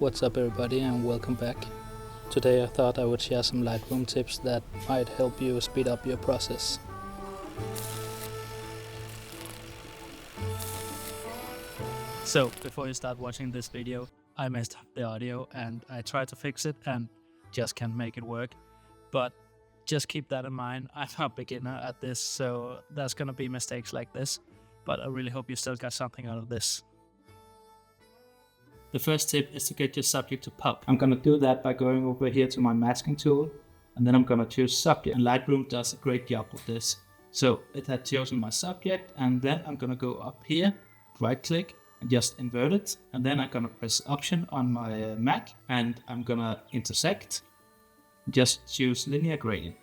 What's up everybody and welcome back. Today I thought I would share some Lightroom tips that might help you speed up your process. So before you start watching this video, I messed up the audio and I tried to fix it and just can't make it work. But just keep that in mind, I'm a beginner at this, so there's gonna be mistakes like this, but I really hope you still got something out of this. The first tip is to get your subject to pop. I'm gonna do that by going over here to my masking tool, and then I'm gonna choose subject. And Lightroom does a great job with this. So it had chosen my subject, and then I'm gonna go up here, right click, and just invert it. And then I'm gonna press Option on my Mac, and I'm gonna intersect. Just choose linear gradient,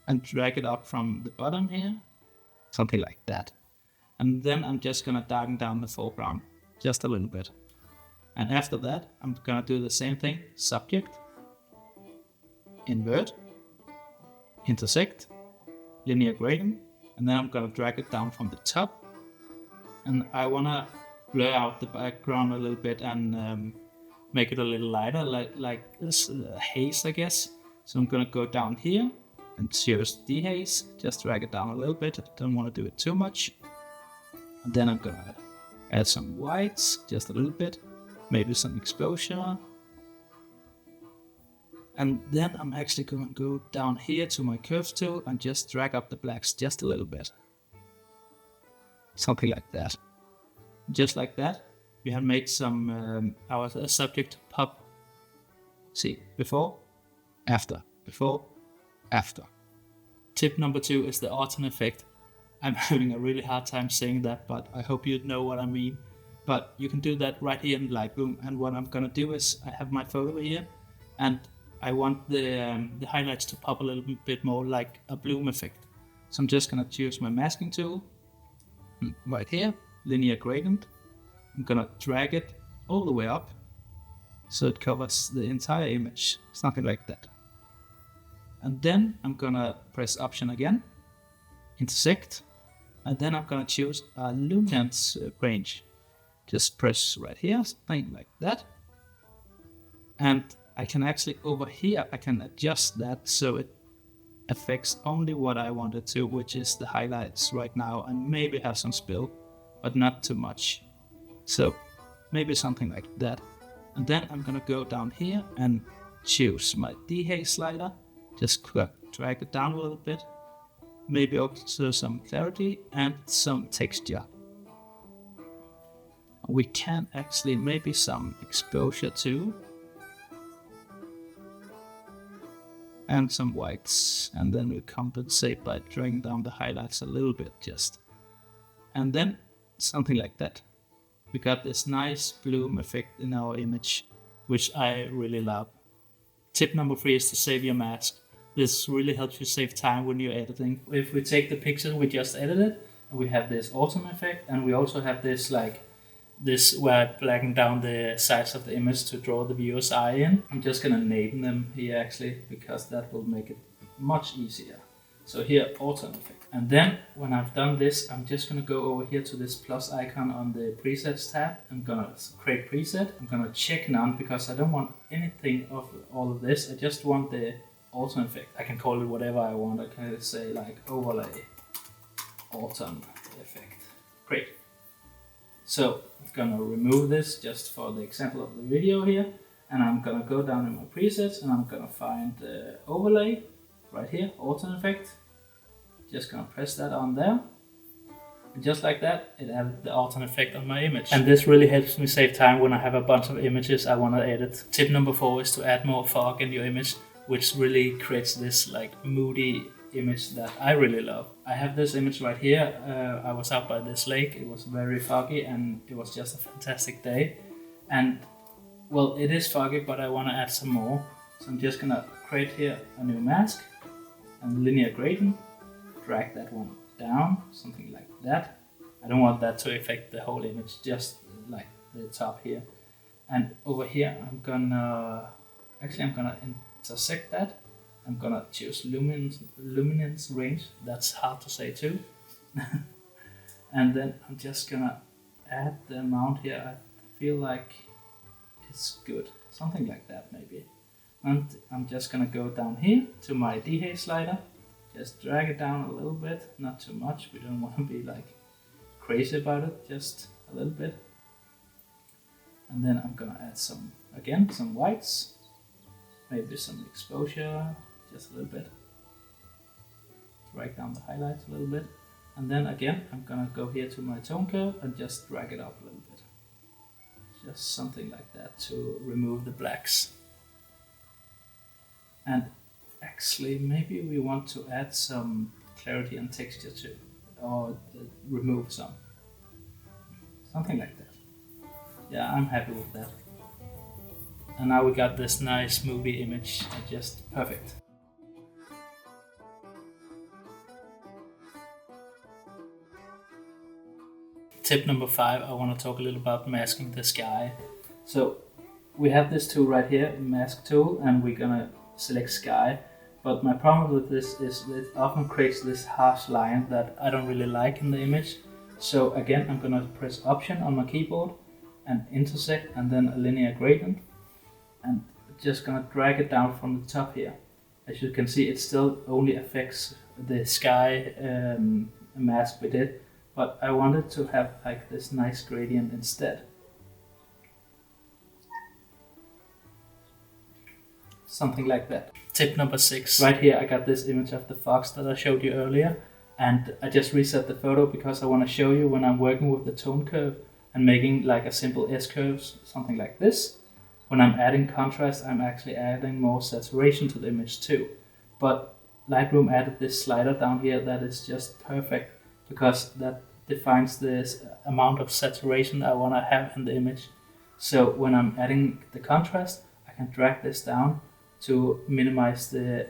and drag it up from the bottom here, something like that. And then I'm just gonna darken down the foreground, just a little bit. And after that, I'm gonna do the same thing, subject, invert, intersect, linear gradient, and then I'm gonna drag it down from the top. And I wanna blur out the background a little bit and make it a little lighter, like this haze, I guess. So I'm gonna go down here and choose dehaze, just drag it down a little bit, don't wanna do it too much. And then I'm gonna add some whites, just a little bit. Maybe some exposure. And then I'm actually going to go down here to my curves tool and just drag up the blacks just a little bit. Something like that. Just like that, we have made some our subject pop. See, before, after, before, after. Tip number 2 is the autumn effect. I'm having a really hard time saying that, but I hope you know what I mean. But you can do that right here in Lightroom, and what I'm gonna do is I have my photo here, and I want the highlights to pop a little bit more like a bloom effect. So I'm just gonna choose my masking tool, right here, linear gradient. I'm gonna drag it all the way up, so it covers the entire image, something like that. And then I'm gonna press Option again, intersect, and then I'm gonna choose a luminance range. Just press right here, something like that. And I can actually, over here, I can adjust that so it affects only what I want it to, which is the highlights right now, and maybe have some spill, but not too much. So maybe something like that. And then I'm gonna go down here and choose my dehaze slider. Just drag it down a little bit. Maybe also some clarity and some texture. We can actually maybe some exposure too. And some whites. And then we compensate by dragging down the highlights a little bit just. And then something like that. We got this nice bloom effect in our image, which I really love. Tip number 3 is to save your mask. This really helps you save time when you're editing. If we take the picture we just edited, we have this autumn effect, and we also have this this where I blacken down the sides of the image to draw the viewer's eye in. I'm just gonna name them here actually, because that will make it much easier. So here, autumn effect. And then when I've done this, I'm just gonna go over here to this plus icon on the presets tab. I'm gonna create preset. I'm gonna check none because I don't want anything of all of this. I just want the autumn effect. I can call it whatever I want. I can say like overlay autumn effect. Great. So I'm gonna remove this just for the example of the video here, and I'm gonna go down in my presets and I'm gonna find the overlay right here, autumn effect. Just gonna press that on there. And just like that, it added the autumn effect on my image. And this really helps me save time when I have a bunch of images I wanna edit. Tip number 4 is to add more fog in your image, which really creates this like moody image that I really love. I have this image right here. I was out by this lake. It was very foggy and it was just a fantastic day. And well, it is foggy, but I want to add some more. So I'm just gonna create here a new mask and linear gradient, drag that one down, something like that. I don't want that to affect the whole image, just like the top here. And over here, I'm gonna intersect that. I'm gonna choose luminance range. That's hard to say too. And then I'm just gonna add the amount here. I feel like it's good. something like that maybe. And I'm just gonna go down here to my dehaze slider, just drag it down a little bit, not too much, we don't want to be like crazy about it, just a little bit. And then I'm gonna add some whites, maybe some exposure, just a little bit. Drag down the highlights a little bit. And then again, I'm gonna go here to my tone curve and just drag it up a little bit. Just something like that to remove the blacks. And actually, maybe we want to add some clarity and texture too, or remove some. Something like that. Yeah, I'm happy with that. And now we got this nice movie image, just perfect. Tip number 5, I want to talk a little about masking the sky. So we have this tool right here, mask tool, and we're gonna select sky. But my problem with this is it often creates this harsh line that I don't really like in the image. So again, I'm gonna press Option on my keyboard and intersect and then a linear gradient. And just gonna drag it down from the top here. As you can see, it still only affects the sky mask we did. But I wanted to have like this nice gradient instead. Something like that. Tip number 6. Right here I got this image of the fox that I showed you earlier. And I just reset the photo because I want to show you when I'm working with the tone curve and making like a simple S-curve, something like this. When I'm adding contrast, I'm actually adding more saturation to the image too. But Lightroom added this slider down here that is just perfect, because that defines this amount of saturation I want to have in the image. So when I'm adding the contrast, I can drag this down to minimize the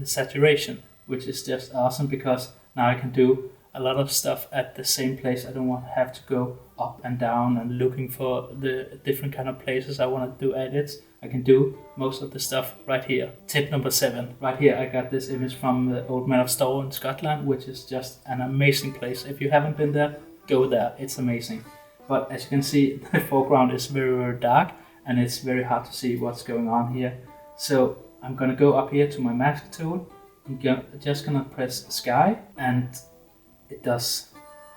saturation, which is just awesome because now I can do a lot of stuff at the same place. I don't want to have to go up and down and looking for the different kind of places I want to do edits. I can do most of the stuff right here. Tip number 7. Right here I got this image from the Old Man of Storr in Scotland, which is just an amazing place. If you haven't been there, go there. It's amazing. But as you can see, the foreground is very, very dark and it's very hard to see what's going on here. So I'm gonna go up here to my mask tool. I'm just gonna press sky, and it does,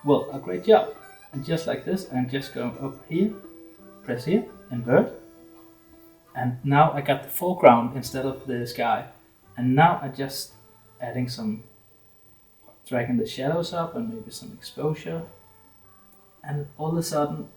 well, a great job. And just like this, I'm just going up here, press here, invert. And now I got the foreground instead of the sky. And now I'm just adding some, dragging the shadows up and maybe some exposure. And all of a sudden,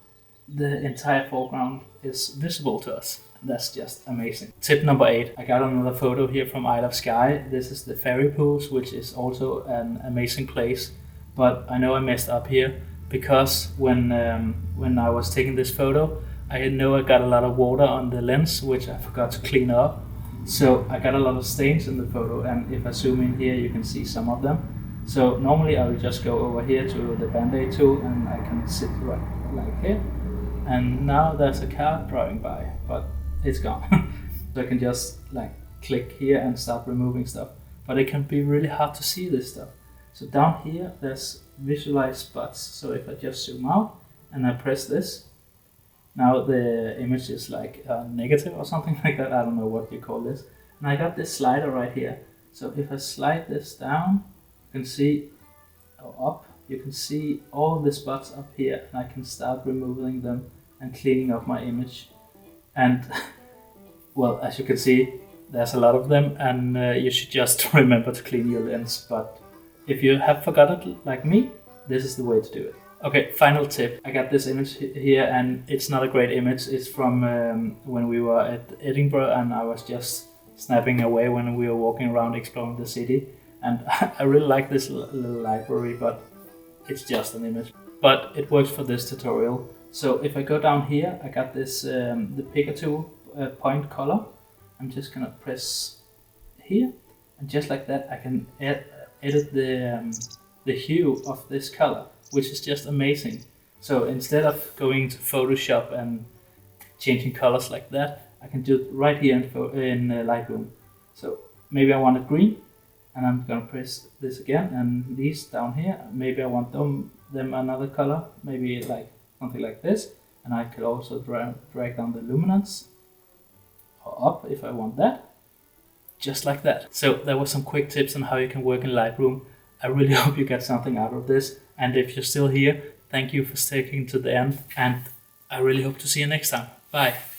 the entire foreground is visible to us. And that's just amazing. Tip number 8. I got another photo here from Isle of Skye. This is the ferry pools, which is also an amazing place. But I know I messed up here because when I was taking this photo, I know I got a lot of water on the lens, which I forgot to clean up. So I got a lot of stains in the photo, and if I zoom in here, you can see some of them. So normally I will just go over here to the Band-Aid tool and I can sit right like here. And now there's a car driving by, but it's gone. So I can just like click here and start removing stuff. But it can be really hard to see this stuff. So down here, there's visualize spots. So if I just zoom out and I press this, now the image is like negative or something like that. I don't know what you call this. And I got this slider right here. So if I slide this down, you can see, or up, you can see all the spots up here. And I can start removing them and cleaning up my image. And well, as you can see, there's a lot of them, and you should just remember to clean your lens. But if you have forgotten it like me, this is the way to do it. Okay, final tip. I got this image here, and it's not a great image. It's from when we were at Edinburgh, and I was just snapping away when we were walking around exploring the city. And I really like this little library, but it's just an image. But it works for this tutorial. So if I go down here, I got this the picker tool, point color. I'm just gonna press here, and just like that, I can edit the hue of this color, which is just amazing. So instead of going to Photoshop and changing colors like that, I can do it right here in Lightroom. So maybe I want it green, and I'm gonna press this again, and these down here, maybe I want them another color, maybe like something like this. And I could also drag down the luminance up if I want that. Just like that. So there were some quick tips on how you can work in Lightroom. I really hope you get something out of this. And if you're still here, thank you for sticking to the end. And I really hope to see you next time. Bye.